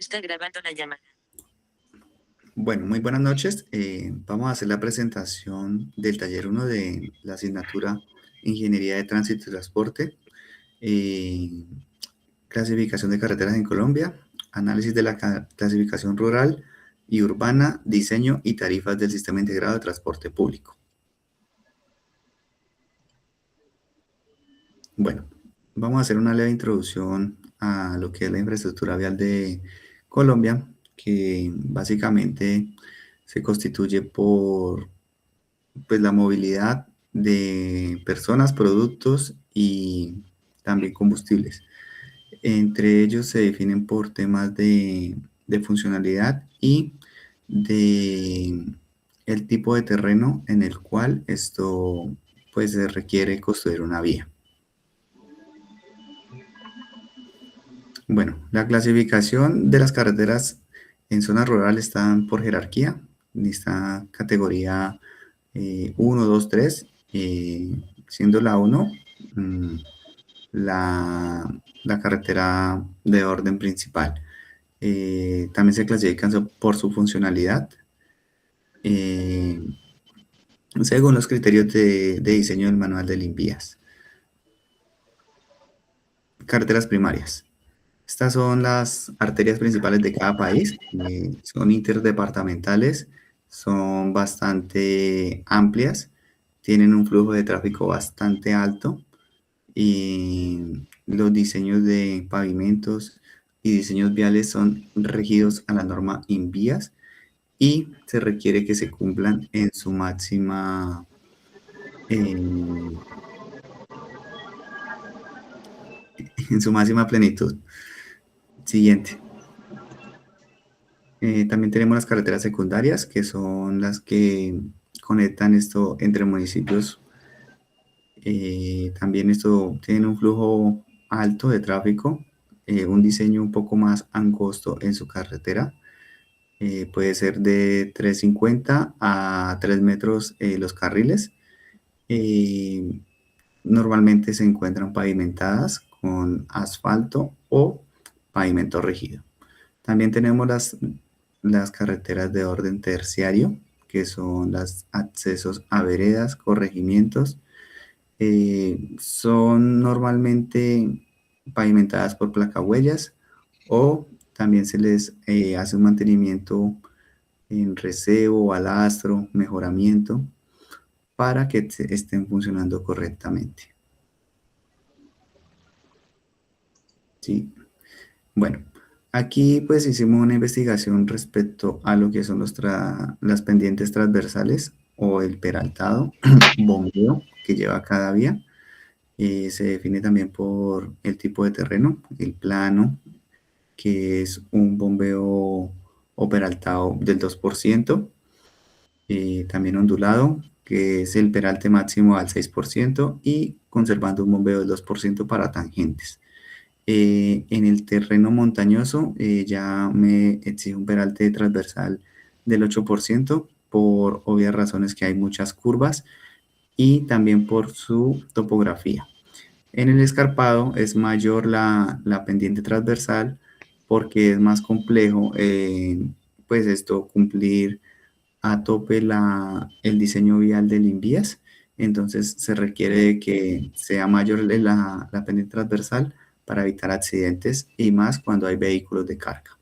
está grabando la llamada. Bueno, muy buenas noches. Vamos a hacer la presentación del taller 1 de la asignatura Ingeniería de Tránsito y Transporte, eh, clasificación de carreteras en Colombia, análisis de la clasificación rural y urbana, diseño y tarifas del Sistema Integrado de Transporte Público. Bueno, vamos a hacer una leve introducción a lo que es la infraestructura vial de Colombia, que básicamente se constituye por la movilidad de personas, productos y también combustibles. Entre ellos se definen por temas de funcionalidad y de el tipo de terreno en el cual esto pues se requiere construir una vía. Bueno, la clasificación de las carreteras en zonas rurales están por jerarquía. Está categoría 1, 2, 3, siendo la 1 la carretera de orden principal. También se clasifican por su funcionalidad, según los criterios de diseño del manual de Invías. Carreteras primarias. Estas son las arterias principales de cada país, son interdepartamentales, son bastante amplias, tienen un flujo de tráfico bastante alto y los diseños de pavimentos y diseños viales son regidos a la norma INVIAS y se requiere que se cumplan en su máxima en su máxima plenitud. Siguiente. También tenemos las carreteras secundarias, que son las que conectan esto entre municipios. También esto tiene un flujo alto de tráfico, un diseño un poco más angosto en su carretera. Puede ser de 3,50 a 3 metros los carriles. Normalmente se encuentran pavimentadas con asfalto o pavimento rígido. También tenemos las carreteras de orden terciario, que son los accesos a veredas, corregimientos. Son normalmente pavimentadas por placahuellas o también se les hace un mantenimiento en recebo, alastro, mejoramiento para que estén funcionando correctamente. ¿Sí? Bueno, aquí pues hicimos una investigación respecto a lo que son las pendientes transversales o el peraltado, bombeo que lleva cada vía. Se define también por el tipo de terreno, el plano, que es un bombeo o peraltado del 2%, también ondulado, que es el peralte máximo al 6% y conservando un bombeo del 2% para tangentes. En el terreno montañoso ya me exige un peralte transversal del 8% por obvias razones que hay muchas curvas y también por su topografía. En el escarpado es mayor la pendiente transversal porque es más complejo pues esto cumplir a tope el diseño vial del Invías. Entonces se requiere de que sea mayor la pendiente transversal para evitar accidentes y más cuando hay vehículos de carga.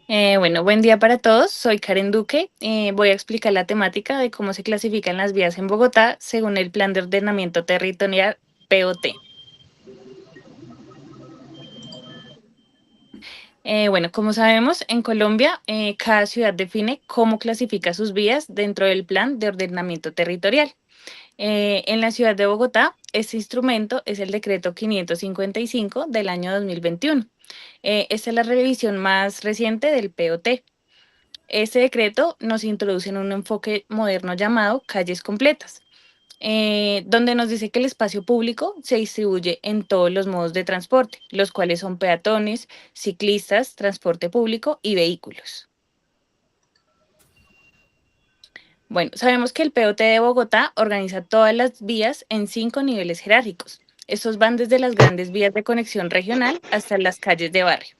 Bueno, buen día para todos. Soy Karen Duque. Voy a explicar la temática de cómo se clasifican las vías en Bogotá según el Plan de Ordenamiento Territorial POT. Bueno, como sabemos, en Colombia cada ciudad define cómo clasifica sus vías dentro del Plan de Ordenamiento Territorial. En la ciudad de Bogotá, este instrumento es el decreto 555 del año 2021. Esta es la revisión más reciente del POT. Este decreto nos introduce en un enfoque moderno llamado calles completas, donde nos dice que el espacio público se distribuye en todos los modos de transporte, los cuales son peatones, ciclistas, transporte público y vehículos. Bueno, sabemos que el POT de Bogotá organiza todas las vías en 5 niveles jerárquicos. Estos van desde las grandes vías de conexión regional hasta las calles de barrio.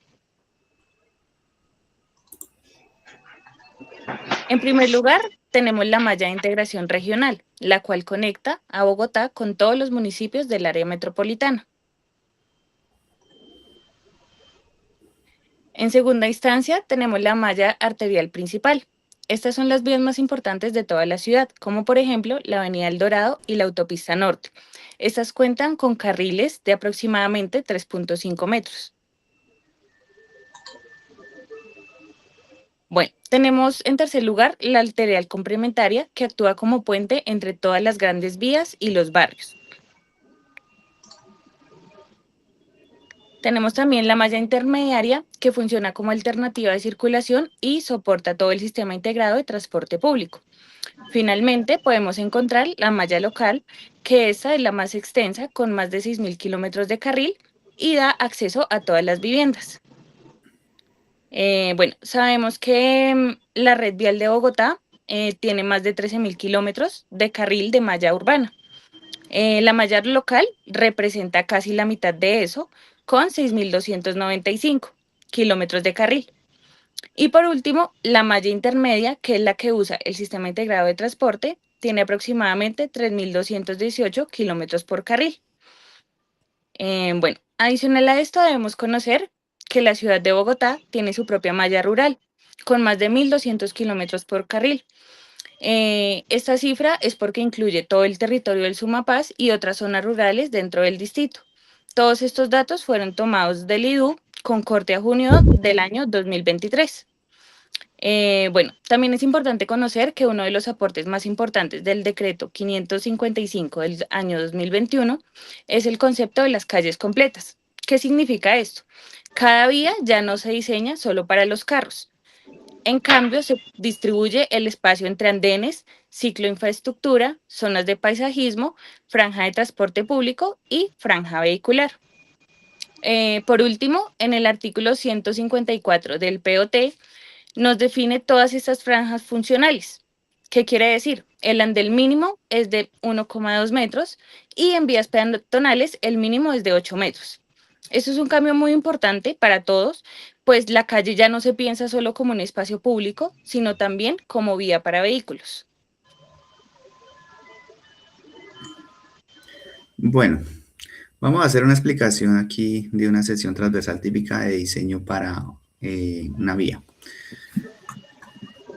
En primer lugar, tenemos la malla de integración regional, la cual conecta a Bogotá con todos los municipios del área metropolitana. En segunda instancia, tenemos la malla arterial principal. Estas son las vías más importantes de toda la ciudad, como por ejemplo la Avenida El Dorado y la Autopista Norte. Estas cuentan con carriles de aproximadamente 3.5 metros. Bueno, tenemos en tercer lugar la arterial complementaria, que actúa como puente entre todas las grandes vías y los barrios. Tenemos también la malla intermediaria, que funciona como alternativa de circulación y soporta todo el sistema integrado de transporte público. Finalmente, podemos encontrar la malla local, que esta es la más extensa, con más de 6.000 kilómetros de carril y da acceso a todas las viviendas. Bueno, sabemos que la red vial de Bogotá tiene más de 13.000 kilómetros de carril de malla urbana. La malla local representa casi la mitad de eso, con 6.295 kilómetros de carril. Y por último, la malla intermedia, que es la que usa el sistema integrado de transporte, tiene aproximadamente 3.218 kilómetros por carril. Bueno, adicional a esto debemos conocer que la ciudad de Bogotá tiene su propia malla rural, con más de 1.200 kilómetros por carril. Esta cifra es porque incluye todo el territorio del Sumapaz y otras zonas rurales dentro del distrito. Todos estos datos fueron tomados del IDU con corte a junio del año 2023. Bueno, también es importante conocer que uno de los aportes más importantes del decreto 555 del año 2021 es el concepto de las calles completas. ¿Qué significa esto? Cada vía ya no se diseña solo para los carros. En cambio, se distribuye el espacio entre andenes, cicloinfraestructura, zonas de paisajismo, franja de transporte público y franja vehicular. Por último, en el artículo 154 del POT, nos define todas estas franjas funcionales. ¿Qué quiere decir? El andel mínimo es de 1,2 metros y en vías peatonales el mínimo es de 8 metros. Eso es un cambio muy importante para todos, pues la calle ya no se piensa solo como un espacio público, sino también como vía para vehículos. Bueno, vamos a hacer una explicación aquí de una sección transversal típica de diseño para una vía.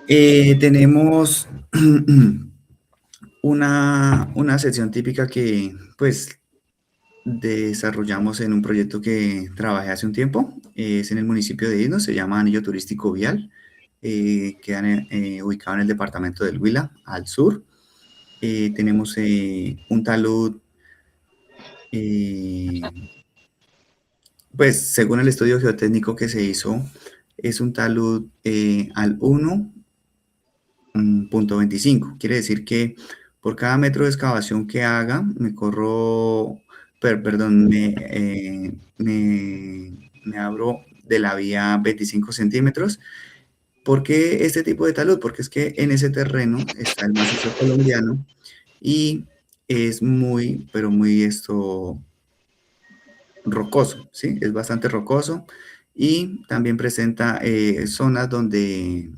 Tenemos una sección típica que pues desarrollamos en un proyecto que trabajé hace un tiempo. Es en el municipio de Isnos, se llama Anillo Turístico Vial. Queda ubicado en el departamento del Huila, al sur. Tenemos un talud, pues según el estudio geotécnico que se hizo, es un talud al 1.25. Quiere decir que por cada metro de excavación que haga, me corro, perdón, me abro de la vía 25 centímetros. ¿Por qué este tipo de talud? Porque es que en ese terreno está el macizo colombiano y es muy, pero muy rocoso, ¿sí? Es bastante rocoso y también presenta zonas donde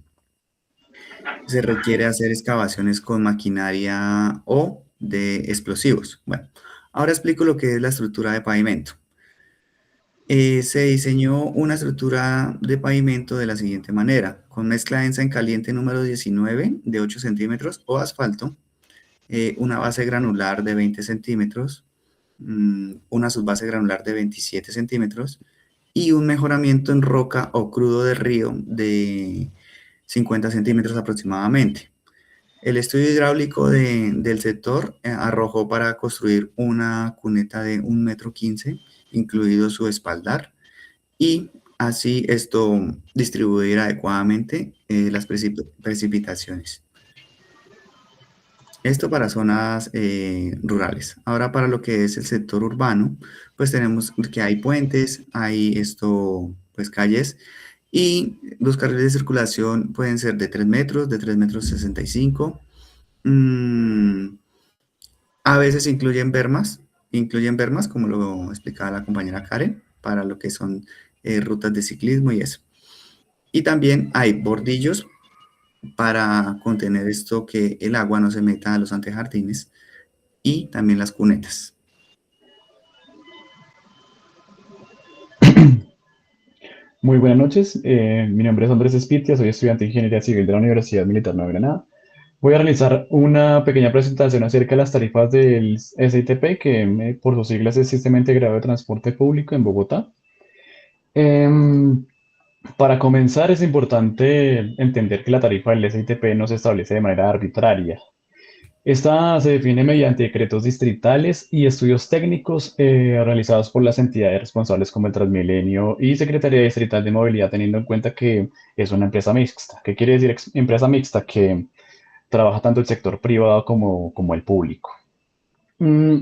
se requiere hacer excavaciones con maquinaria o de explosivos. Bueno, ahora explico lo que es la estructura de pavimento. Se diseñó una estructura de pavimento de la siguiente manera, con mezcla densa en caliente número 19 de 8 centímetros o asfalto, una base granular de 20 centímetros, una subbase granular de 27 centímetros y un mejoramiento en roca o crudo de río de 50 centímetros aproximadamente. El estudio hidráulico del sector arrojó para construir una cuneta de 1,15 m, incluido su espaldar, y así esto distribuir adecuadamente las precipitaciones. Esto para zonas rurales. Ahora para lo que es el sector urbano, pues tenemos que hay puentes, hay pues calles, y los carriles de circulación pueden ser de 3 metros, de 3 metros 65. A veces incluyen bermas Incluyen bermas, como lo explicaba la compañera Karen, para lo que son rutas de ciclismo y eso. Y también hay bordillos para contener esto que el agua no se meta a los antejardines y también las cunetas. Muy buenas noches, mi nombre es Andrés Espitia, soy estudiante de Ingeniería Civil de la Universidad Militar Nueva Granada. Voy a realizar una pequeña presentación acerca de las tarifas del SITP, que por sus siglas es Sistema Integrado de Transporte Público en Bogotá. Em, para comenzar, es importante entender que la tarifa del SITP no se establece de manera arbitraria. Esta se define mediante decretos distritales y estudios técnicos realizados por las entidades responsables como el Transmilenio y Secretaría Distrital de Movilidad, teniendo en cuenta que es una empresa mixta. ¿Qué quiere decir empresa mixta? Que trabaja tanto el sector privado como el público. Mm,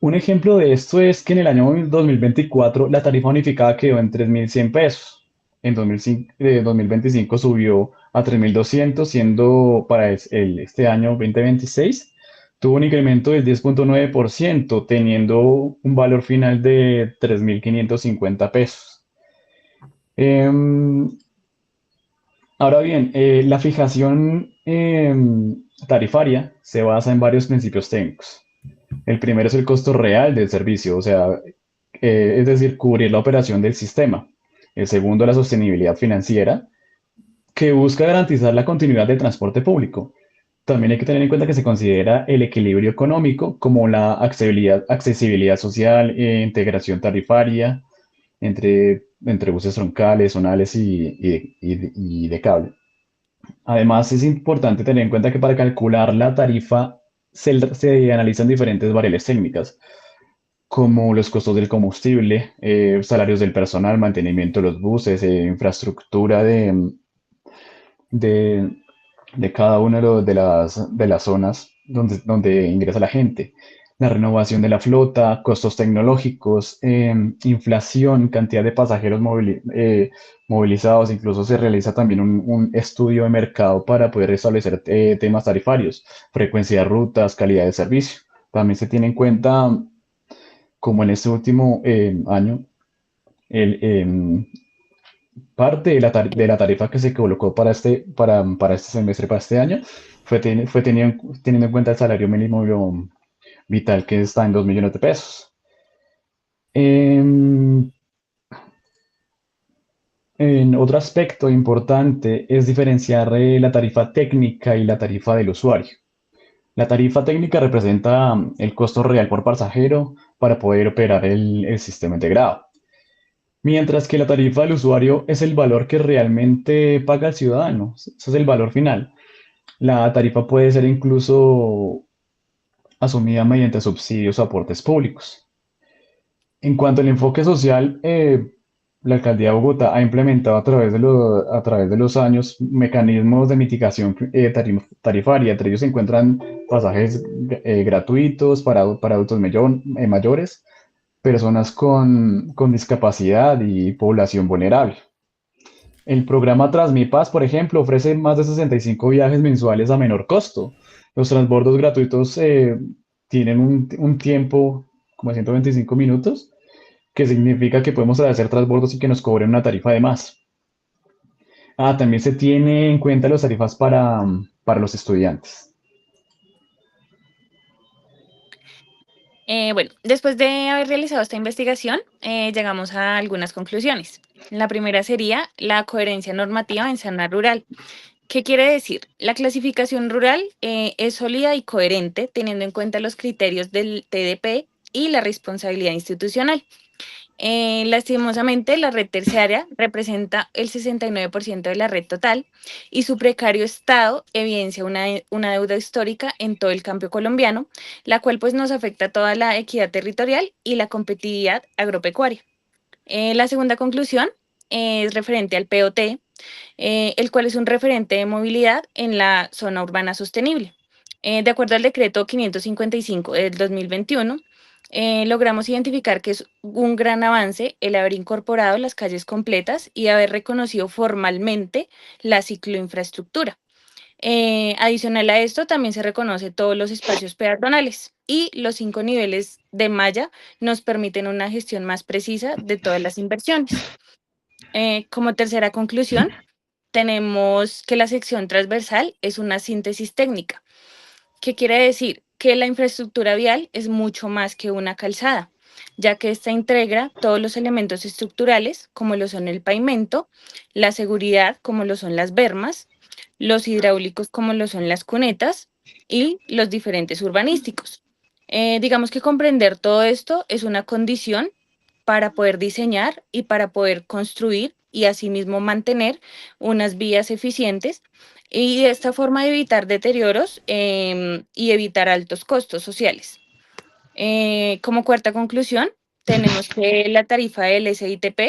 un ejemplo de esto es que en el año 2024 la tarifa unificada quedó en 3.100 pesos. En 2025 subió a 3.200, siendo para este año 2026 tuvo un incremento del 10,9%, teniendo un valor final de 3.550 pesos. Em, Ahora bien, la fijación tarifaria se basa en varios principios técnicos. El primero es el costo real del servicio, o sea, es decir, cubrir la operación del sistema. El segundo, la sostenibilidad financiera, que busca garantizar la continuidad del transporte público. También hay que tener en cuenta que se considera el equilibrio económico como la accesibilidad social, integración tarifaria entre buses troncales, zonales y de cable. Además, es importante tener en cuenta que para calcular la tarifa se analizan diferentes variables técnicas, como los costos del combustible, salarios del personal, mantenimiento de los buses, infraestructura de, de cada una de las zonas donde ingresa la gente, la renovación de la flota, costos tecnológicos, inflación, cantidad de pasajeros movilizados. Incluso se realiza también un estudio de mercado para poder establecer temas tarifarios, frecuencia de rutas, calidad de servicio. También se tiene en cuenta, como en este último año, el, parte de la tarifa que se colocó para este semestre, para este año, fue teniendo en cuenta el salario mínimo vital, que está en 2 millones de pesos. Em, en otro aspecto importante es diferenciar la tarifa técnica y la tarifa del usuario. La tarifa técnica representa el costo real por pasajero para poder operar el sistema integrado. Mientras que la tarifa del usuario es el valor que realmente paga el ciudadano. Ese es el valor final. La tarifa puede ser incluso asumida mediante subsidios o aportes públicos. En cuanto al enfoque social, la Alcaldía de Bogotá ha implementado a través de los años mecanismos de mitigación tarifaria. Entre ellos se encuentran pasajes gratuitos para adultos mayores, personas con discapacidad y población vulnerable. El programa Transmipaz, por ejemplo, ofrece más de 65 viajes mensuales a menor costo. Los transbordos gratuitos tienen un tiempo como de 125 minutos, que significa que podemos hacer transbordos y que nos cobren una tarifa de más. También se tiene en cuenta las tarifas para los estudiantes. Bueno, después de haber realizado esta investigación, llegamos a algunas conclusiones. La primera sería la coherencia normativa en zona rural. ¿Qué quiere decir? La clasificación rural es sólida y coherente, teniendo en cuenta los criterios del TDP y la responsabilidad institucional. Lastimosamente, la red terciaria representa el 69% de la red total y su precario estado evidencia una deuda histórica en todo el campo colombiano, la cual pues nos afecta a toda la equidad territorial y la competitividad agropecuaria. La segunda conclusión es referente al POT, el cual es un referente de movilidad en la zona urbana sostenible. De acuerdo al decreto 555 del 2021, logramos identificar que es un gran avance el haber incorporado las calles completas y haber reconocido formalmente la cicloinfraestructura. Adicional a esto, también se reconoce todos los espacios peatonales y los 5 niveles de malla nos permiten una gestión más precisa de todas las inversiones. Como tercera conclusión, tenemos que la sección transversal es una síntesis técnica. ¿Qué quiere decir? Que la infraestructura vial es mucho más que una calzada, ya que esta integra todos los elementos estructurales, como lo son el pavimento, la seguridad, como lo son las bermas, los hidráulicos, como lo son las cunetas, y los diferentes urbanísticos. Digamos que comprender todo esto es una condición para poder diseñar y para poder construir y asimismo mantener unas vías eficientes y de esta forma evitar deterioros y evitar altos costos sociales. Como cuarta conclusión, tenemos que la tarifa del SITP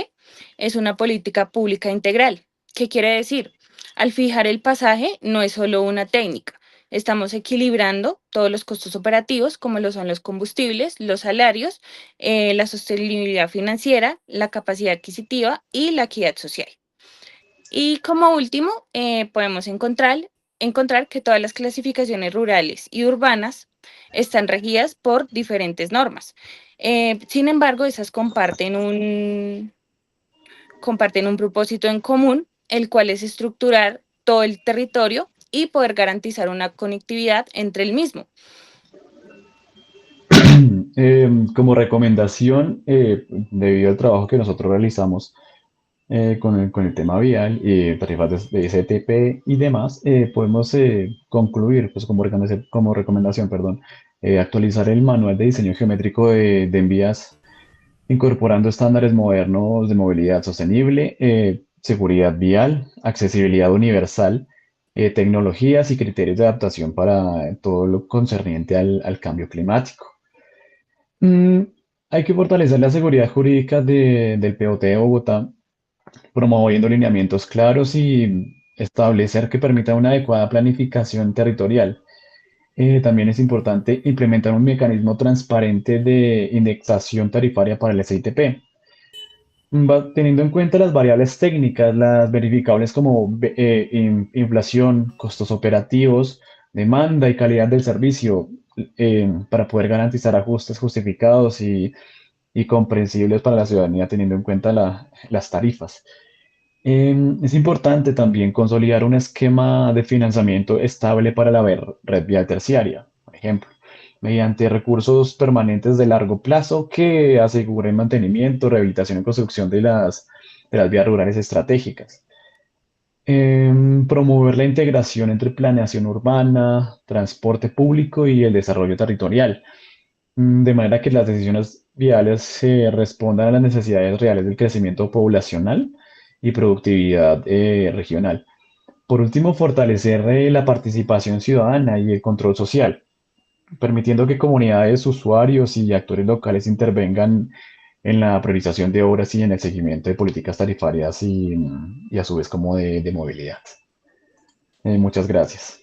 es una política pública integral. ¿Qué quiere decir? Al fijar el pasaje no es solo una técnica. Estamos equilibrando todos los costos operativos, como lo son los combustibles, los salarios, la sostenibilidad financiera, la capacidad adquisitiva y la equidad social. Y como último, podemos encontrar que todas las clasificaciones rurales y urbanas están regidas por diferentes normas. Sin embargo, esas comparten un propósito en común, el cual es estructurar todo el territorio y poder garantizar una conectividad entre el mismo. Como recomendación, debido al trabajo que nosotros realizamos con el tema vial y tarifas de STP y demás, podemos concluir, pues como recomendación, perdón, actualizar el manual de diseño geométrico de envías incorporando estándares modernos de movilidad sostenible, seguridad vial, accesibilidad universal, tecnologías y criterios de adaptación para todo lo concerniente al cambio climático. Mm, Hay que fortalecer la seguridad jurídica del POT de Bogotá, promoviendo lineamientos claros y establecer que permita una adecuada planificación territorial. También es importante implementar un mecanismo transparente de indexación tarifaria para el SITP, teniendo en cuenta las variables técnicas, las verificables como inflación, costos operativos, demanda y calidad del servicio, para poder garantizar ajustes justificados y comprensibles para la ciudadanía, teniendo en cuenta las tarifas. Es importante también consolidar un esquema de financiamiento estable para la red vial terciaria, por ejemplo, mediante recursos permanentes de largo plazo que aseguren mantenimiento, rehabilitación y construcción de las vías rurales estratégicas. Promover la integración entre planeación urbana, transporte público y el desarrollo territorial, de manera que las decisiones viales se respondan a las necesidades reales del crecimiento poblacional y productividad regional. Por último, fortalecer la participación ciudadana y el control social, permitiendo que comunidades, usuarios y actores locales intervengan en la priorización de obras y en el seguimiento de políticas tarifarias y a su vez como de movilidad. Muchas gracias.